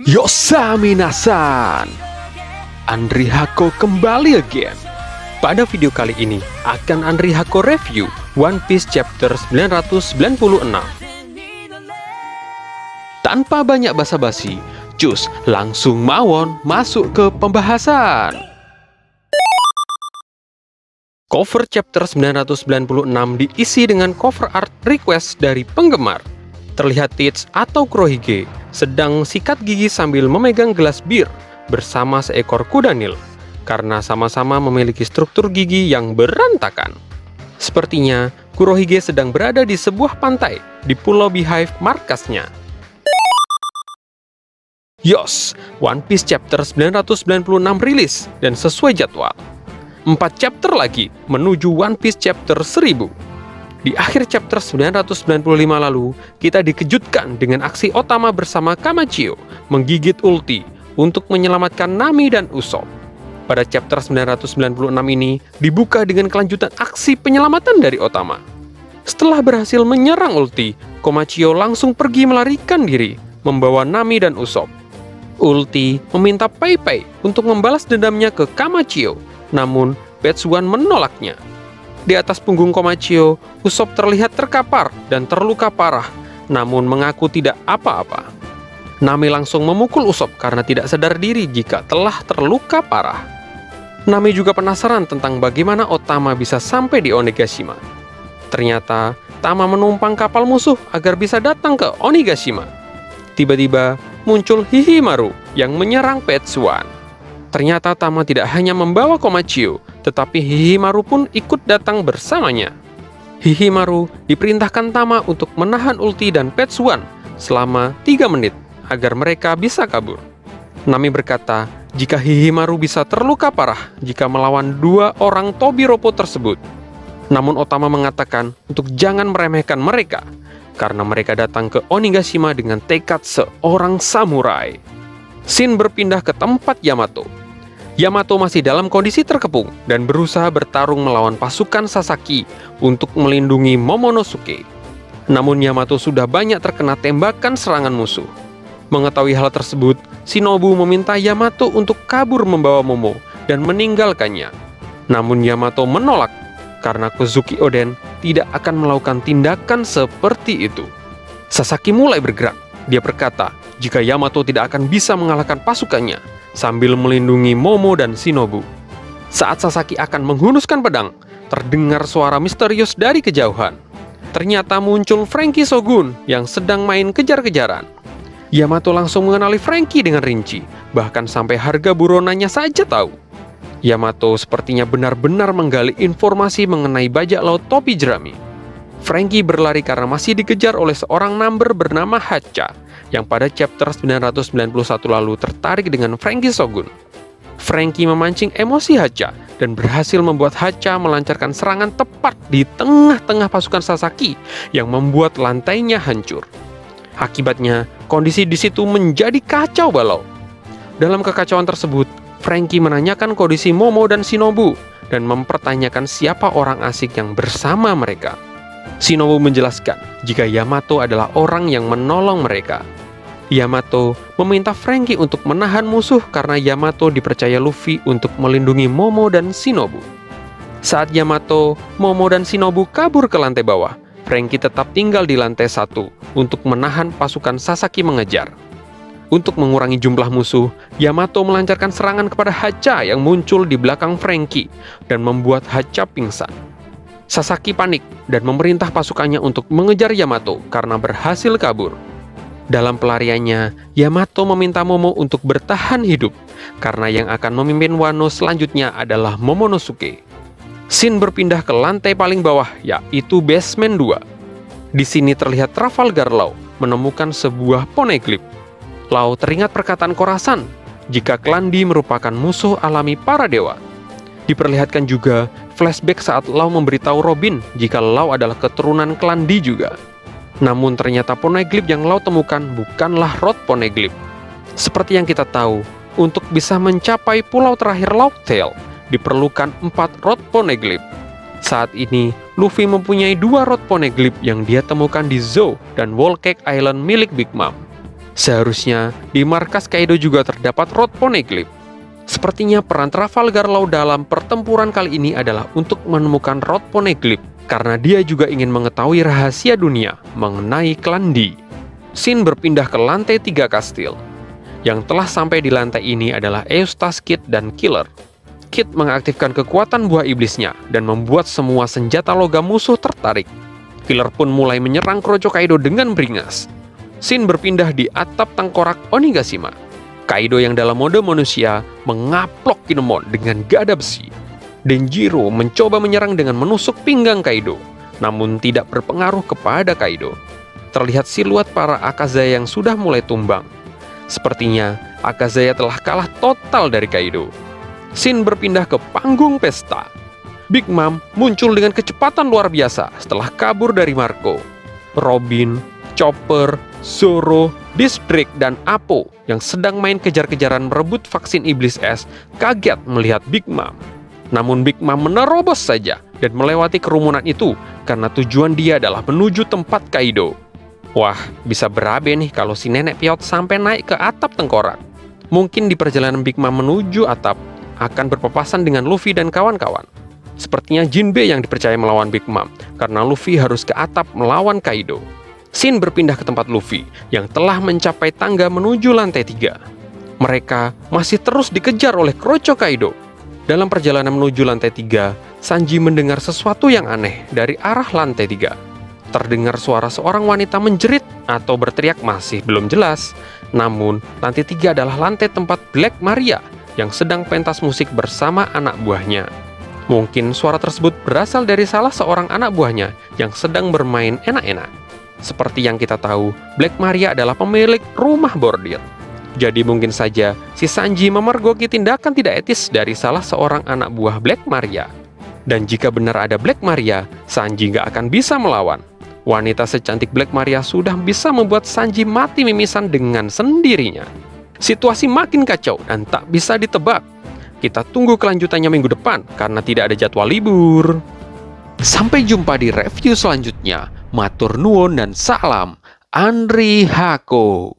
Yosaminasan, Andri Hako kembali again. Pada video kali ini akan Andri Hako review One Piece chapter 996. Tanpa banyak basa-basi, cus langsung mawon masuk ke pembahasan. Cover chapter 996 diisi dengan cover art request dari penggemar. Terlihat Tits atau Kurohige sedang sikat gigi sambil memegang gelas bir bersama seekor kuda Nil, karena sama-sama memiliki struktur gigi yang berantakan. Sepertinya Kurohige sedang berada di sebuah pantai di Pulau Beehive markasnya. Yos, One Piece chapter 996 rilis dan sesuai jadwal. 4 chapter lagi menuju One Piece chapter 1000. Di akhir chapter 995 lalu, kita dikejutkan dengan aksi Otama bersama Kamachio menggigit ulti untuk menyelamatkan Nami dan Usopp. Pada chapter 996 ini dibuka dengan kelanjutan aksi penyelamatan dari Otama. Setelah berhasil menyerang ulti, Kamachio langsung pergi melarikan diri, membawa Nami dan Usopp. Ulti meminta Pei Pei untuk membalas dendamnya ke Kamachio, namun Petsuan menolaknya. Di atas punggung Kamachio, Usopp terlihat terkapar dan terluka parah, namun mengaku tidak apa-apa. Nami langsung memukul Usopp karena tidak sadar diri jika telah terluka parah. Nami juga penasaran tentang bagaimana Otama bisa sampai di Onigashima. Ternyata, Tama menumpang kapal musuh agar bisa datang ke Onigashima. Tiba-tiba, muncul Hihimaru yang menyerang Petsuan. Ternyata Tama tidak hanya membawa Kamachio, tetapi Hihimaru pun ikut datang bersamanya. Hihimaru diperintahkan Tama untuk menahan ulti dan Petsuan selama 3 menit agar mereka bisa kabur. Nami berkata jika Hihimaru bisa terluka parah jika melawan 2 orang Tobiropo tersebut. Namun Otama mengatakan untuk jangan meremehkan mereka, karena mereka datang ke Onigashima dengan tekad seorang samurai. Scene berpindah ke tempat Yamato. Yamato masih dalam kondisi terkepung dan berusaha bertarung melawan pasukan Sasaki untuk melindungi Momonosuke. Namun Yamato sudah banyak terkena tembakan serangan musuh. Mengetahui hal tersebut, Shinobu meminta Yamato untuk kabur membawa Momo dan meninggalkannya. Namun Yamato menolak karena Kozuki Oden tidak akan melakukan tindakan seperti itu. Sasaki mulai bergerak. Dia berkata jika Yamato tidak akan bisa mengalahkan pasukannya sambil melindungi Momo dan Shinobu. Saat Sasaki akan menghunuskan pedang, terdengar suara misterius dari kejauhan. Ternyata muncul Franky Shogun yang sedang main kejar-kejaran. Yamato langsung mengenali Franky dengan rinci, bahkan sampai harga buronannya saja tahu. Yamato sepertinya benar-benar menggali informasi mengenai bajak laut topi jerami. Franky berlari karena masih dikejar oleh seorang number bernama Hacha, yang pada chapter 991 lalu tertarik dengan Franky Shogun. Franky memancing emosi Hacha dan berhasil membuat Hacha melancarkan serangan tepat di tengah-tengah pasukan Sasaki yang membuat lantainya hancur. Akibatnya, kondisi di situ menjadi kacau balau. Dalam kekacauan tersebut, Franky menanyakan kondisi Momo dan Shinobu dan mempertanyakan siapa orang asing yang bersama mereka. Shinobu menjelaskan jika Yamato adalah orang yang menolong mereka. Yamato meminta Franky untuk menahan musuh karena Yamato dipercaya Luffy untuk melindungi Momo dan Shinobu. Saat Yamato, Momo dan Shinobu kabur ke lantai bawah, Franky tetap tinggal di lantai 1 untuk menahan pasukan Sasaki mengejar. Untuk mengurangi jumlah musuh, Yamato melancarkan serangan kepada Hacha yang muncul di belakang Franky dan membuat Hacha pingsan. Sasaki panik dan memerintah pasukannya untuk mengejar Yamato karena berhasil kabur. Dalam pelariannya, Yamato meminta Momo untuk bertahan hidup karena yang akan memimpin Wano selanjutnya adalah Momonosuke. Scene berpindah ke lantai paling bawah, yaitu basement 2. Di sini terlihat Trafalgar Law menemukan sebuah poneglyph. Law teringat perkataan Khorasan jika Klandi merupakan musuh alami para dewa. Diperlihatkan juga flashback saat Law memberitahu Robin jika Law adalah keturunan Klandi juga. Namun ternyata poneglyph yang Law temukan bukanlah Rod Poneglyph. Seperti yang kita tahu, untuk bisa mencapai pulau terakhir Locktail, diperlukan 4 Rod Poneglyph. Saat ini, Luffy mempunyai 2 Rod Poneglyph yang dia temukan di Zou dan Whole Cake Island milik Big Mom. Seharusnya di markas Kaido juga terdapat Road Poneglyph. Sepertinya peran Trafalgar Law dalam pertempuran kali ini adalah untuk menemukan Road Poneglyph, karena dia juga ingin mengetahui rahasia dunia mengenai klan D. Scene berpindah ke lantai 3 kastil. Yang telah sampai di lantai ini adalah Eustace, Kid, dan Killer. Kid mengaktifkan kekuatan buah iblisnya dan membuat semua senjata logam musuh tertarik. Killer pun mulai menyerang Kroco Kaido dengan beringas. Scene berpindah di atap tengkorak Onigashima. Kaido yang dalam mode manusia mengaplok Kinemon dengan gada besi. Denjiro mencoba menyerang dengan menusuk pinggang Kaido, namun tidak berpengaruh kepada Kaido. Terlihat siluet para Akazaya yang sudah mulai tumbang. Sepertinya Akazaya telah kalah total dari Kaido. Scene berpindah ke panggung pesta. Big Mom muncul dengan kecepatan luar biasa setelah kabur dari Marco. Robin, Chopper, Zoro, District, dan Apo yang sedang main kejar-kejaran merebut vaksin iblis es kaget melihat Big Mom. Namun Big Mom menerobos saja dan melewati kerumunan itu karena tujuan dia adalah menuju tempat Kaido. Wah, bisa berabe nih kalau si nenek piot sampai naik ke atap tengkorak. Mungkin di perjalanan Big Mom menuju atap akan berpapasan dengan Luffy dan kawan-kawan. Sepertinya Jinbe yang dipercaya melawan Big Mom karena Luffy harus ke atap melawan Kaido. Scene berpindah ke tempat Luffy yang telah mencapai tangga menuju lantai 3. Mereka masih terus dikejar oleh Kroco Kaido. Dalam perjalanan menuju lantai 3, Sanji mendengar sesuatu yang aneh dari arah lantai 3. Terdengar suara seorang wanita menjerit atau berteriak masih belum jelas. Namun, lantai 3 adalah lantai tempat Black Maria yang sedang pentas musik bersama anak buahnya. Mungkin suara tersebut berasal dari salah seorang anak buahnya yang sedang bermain enak-enak. Seperti yang kita tahu, Black Maria adalah pemilik rumah bordir. Jadi mungkin saja si Sanji memergoki tindakan tidak etis dari salah seorang anak buah Black Maria. Dan jika benar ada Black Maria, Sanji nggak akan bisa melawan. Wanita secantik Black Maria sudah bisa membuat Sanji mati mimisan dengan sendirinya. Situasi makin kacau dan tak bisa ditebak. Kita tunggu kelanjutannya minggu depan karena tidak ada jadwal libur. Sampai jumpa di review selanjutnya. Matur nuwun dan salam Andri Hako.